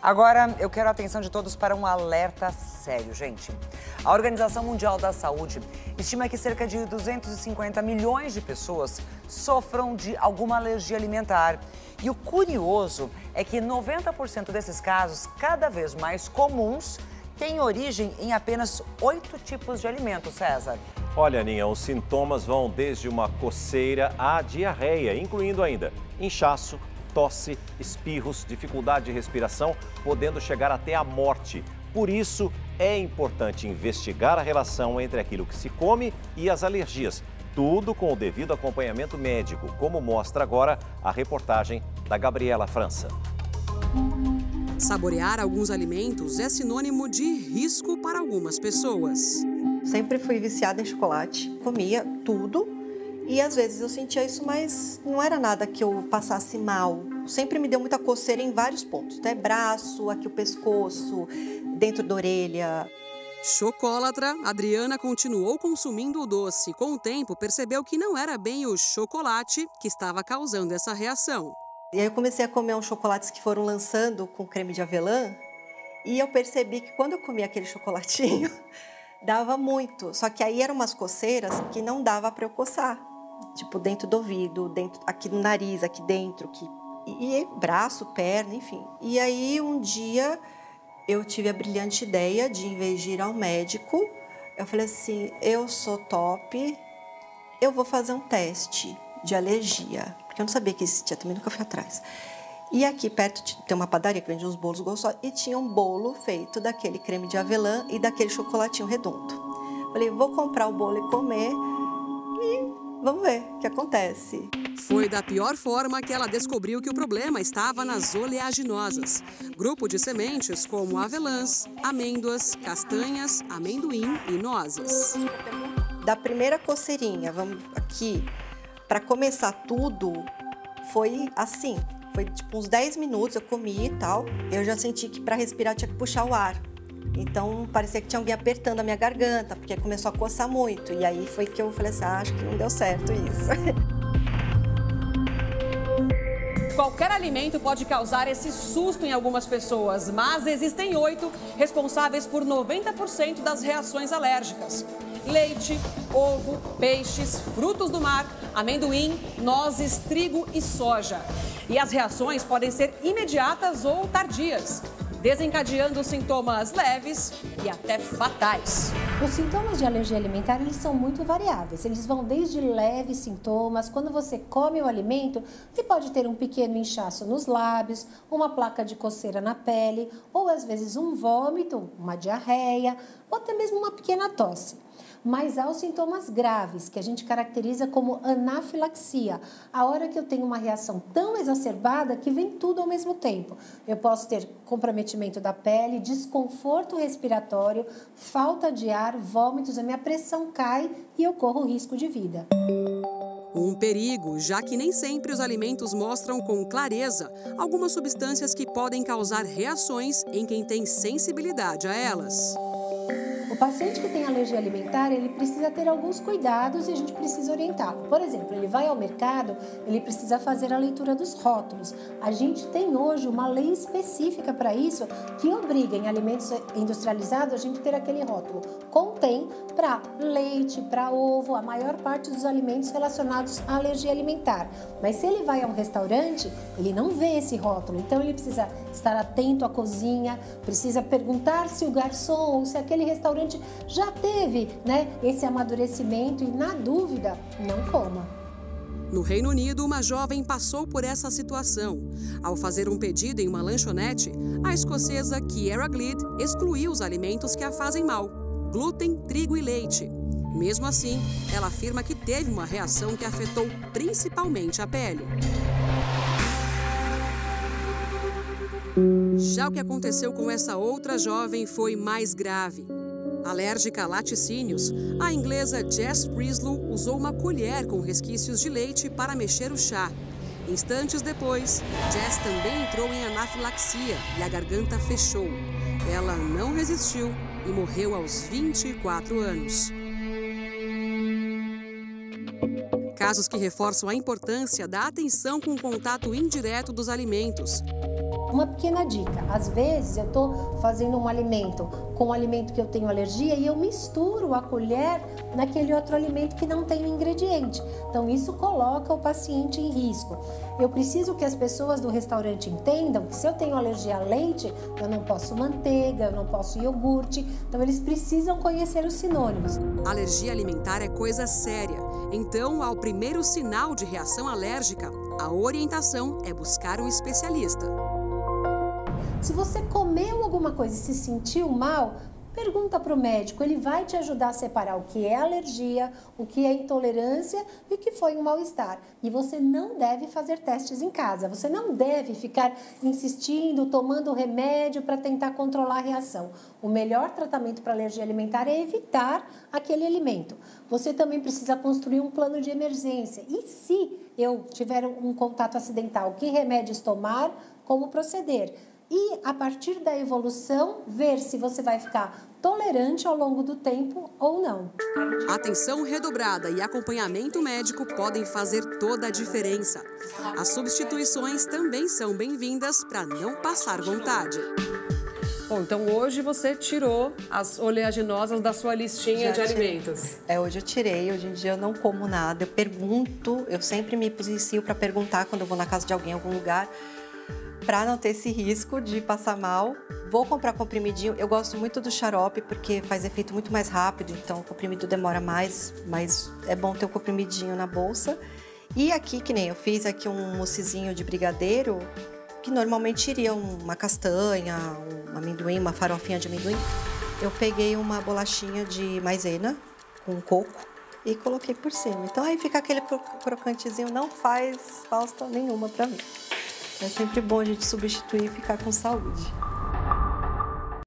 Agora, eu quero a atenção de todos para um alerta sério, gente. A Organização Mundial da Saúde estima que cerca de 250 milhões de pessoas sofram de alguma alergia alimentar. E o curioso é que 90% desses casos, cada vez mais comuns, têm origem em apenas 8 tipos de alimentos, César. Olha, Aninha, os sintomas vão desde uma coceira à diarreia, incluindo ainda inchaço, tosse, espirros, dificuldade de respiração, podendo chegar até a morte. Por isso, é importante investigar a relação entre aquilo que se come e as alergias. Tudo com o devido acompanhamento médico, como mostra agora a reportagem da Gabriela França. Saborear alguns alimentos é sinônimo de risco para algumas pessoas. Sempre fui viciada em chocolate, comia tudo e às vezes eu sentia isso, mas não era nada que eu passasse mal. Sempre me deu muita coceira em vários pontos, né? Braço, aqui o pescoço, dentro da orelha. Chocolatra, Adriana continuou consumindo o doce. Com o tempo, percebeu que não era bem o chocolate que estava causando essa reação. E aí eu comecei a comer uns chocolates que foram lançando com creme de avelã e eu percebi que quando eu comia aquele chocolatinho, dava muito. Só que aí eram umas coceiras que não dava para eu coçar. Tipo, dentro do ouvido, dentro, aqui no nariz, aqui dentro, e braço, perna, enfim. E aí um dia eu tive a brilhante ideia de, em vez de ir ao médico, eu falei assim, eu sou top, eu vou fazer um teste de alergia. Porque eu não sabia que existia, também nunca fui atrás. E aqui perto tem uma padaria que vende uns bolos gostosos e tinha um bolo feito daquele creme de avelã e daquele chocolatinho redondo. Falei, vou comprar o bolo e comer e vamos ver o que acontece. Foi da pior forma que ela descobriu que o problema estava nas oleaginosas. Grupo de sementes como avelãs, amêndoas, castanhas, amendoim e nozes. Da primeira coceirinha, vamos aqui, para começar tudo, foi assim. Foi tipo uns 10 minutos, eu comi e tal. Eu já senti que para respirar tinha que puxar o ar. Então parecia que tinha alguém apertando a minha garganta, porque começou a coçar muito. E aí foi que eu falei assim, acho que não deu certo isso. Qualquer alimento pode causar esse susto em algumas pessoas, mas existem 8 responsáveis por 90% das reações alérgicas. Leite, ovo, peixes, frutos do mar, amendoim, nozes, trigo e soja. E as reações podem ser imediatas ou tardias, desencadeando sintomas leves e até fatais. Os sintomas de alergia alimentar, eles são muito variáveis. Eles vão desde leves sintomas, quando você come o alimento, você pode ter um pequeno inchaço nos lábios, uma placa de coceira na pele, ou às vezes um vômito, uma diarreia, ou até mesmo uma pequena tosse. Mas há os sintomas graves, que a gente caracteriza como anafilaxia. A hora que eu tenho uma reação tão exacerbada que vem tudo ao mesmo tempo. Eu posso ter comprometimento da pele, desconforto respiratório, falta de ar, vômitos, a minha pressão cai e eu corro risco de vida. Um perigo, já que nem sempre os alimentos mostram com clareza algumas substâncias que podem causar reações em quem tem sensibilidade a elas. O paciente que tem alergia alimentar, ele precisa ter alguns cuidados e a gente precisa orientá-lo. Por exemplo, ele vai ao mercado, ele precisa fazer a leitura dos rótulos. A gente tem hoje uma lei específica para isso, que obriga em alimentos industrializados a gente ter aquele rótulo. Contém para leite, para ovo, a maior parte dos alimentos relacionados à alergia alimentar. Mas se ele vai a um restaurante, ele não vê esse rótulo. Então ele precisa estar atento à cozinha, precisa perguntar se o garçom ou se aquele restaurante já teve, esse amadurecimento e, na dúvida, não coma. No Reino Unido, uma jovem passou por essa situação. Ao fazer um pedido em uma lanchonete, a escocesa Kiera Glid excluiu os alimentos que a fazem mal: glúten, trigo e leite. Mesmo assim, ela afirma que teve uma reação que afetou principalmente a pele. Já o que aconteceu com essa outra jovem foi mais grave. Alérgica a laticínios, a inglesa Jess Brislow usou uma colher com resquícios de leite para mexer o chá. Instantes depois, Jess também entrou em anafilaxia e a garganta fechou. Ela não resistiu e morreu aos 24 anos. Casos que reforçam a importância da atenção com o contato indireto dos alimentos. uma pequena dica. Às vezes eu estou fazendo um alimento com um alimento que eu tenho alergia e eu misturo a colher naquele outro alimento que não tem o ingrediente. Então isso coloca o paciente em risco. Eu preciso que as pessoas do restaurante entendam que se eu tenho alergia a leite, eu não posso manteiga, eu não posso iogurte. Então eles precisam conhecer os sinônimos. Alergia alimentar é coisa séria. Então, ao primeiro sinal de reação alérgica, a orientação é buscar um especialista. Se você comeu alguma coisa e se sentiu mal, pergunta para o médico, ele vai te ajudar a separar o que é alergia, o que é intolerância e o que foi um mal-estar. E você não deve fazer testes em casa, você não deve ficar insistindo, tomando remédio para tentar controlar a reação. O melhor tratamento para alergia alimentar é evitar aquele alimento. Você também precisa construir um plano de emergência. E se eu tiver um contato acidental, que remédios tomar, como proceder? E, a partir da evolução, ver se você vai ficar tolerante ao longo do tempo ou não. Atenção redobrada e acompanhamento médico podem fazer toda a diferença. As substituições também são bem-vindas para não passar vontade. Bom, então hoje você tirou as oleaginosas da sua listinha de alimentos. Hoje eu tirei, hoje em dia eu não como nada, eu pergunto, eu sempre me policio para perguntar quando eu vou na casa de alguém, em algum lugar, para não ter esse risco de passar mal. Vou comprar comprimidinho, eu gosto muito do xarope porque faz efeito muito mais rápido, então o comprimido demora mais, mas é bom ter um comprimidinho na bolsa. E aqui, que nem eu fiz aqui um moussezinho de brigadeiro, que normalmente iria uma castanha, um amendoim, uma farofinha de amendoim. Eu peguei uma bolachinha de maisena com coco e coloquei por cima. Então aí fica aquele crocantezinho, não faz falta nenhuma para mim. É sempre bom a gente substituir e ficar com saúde.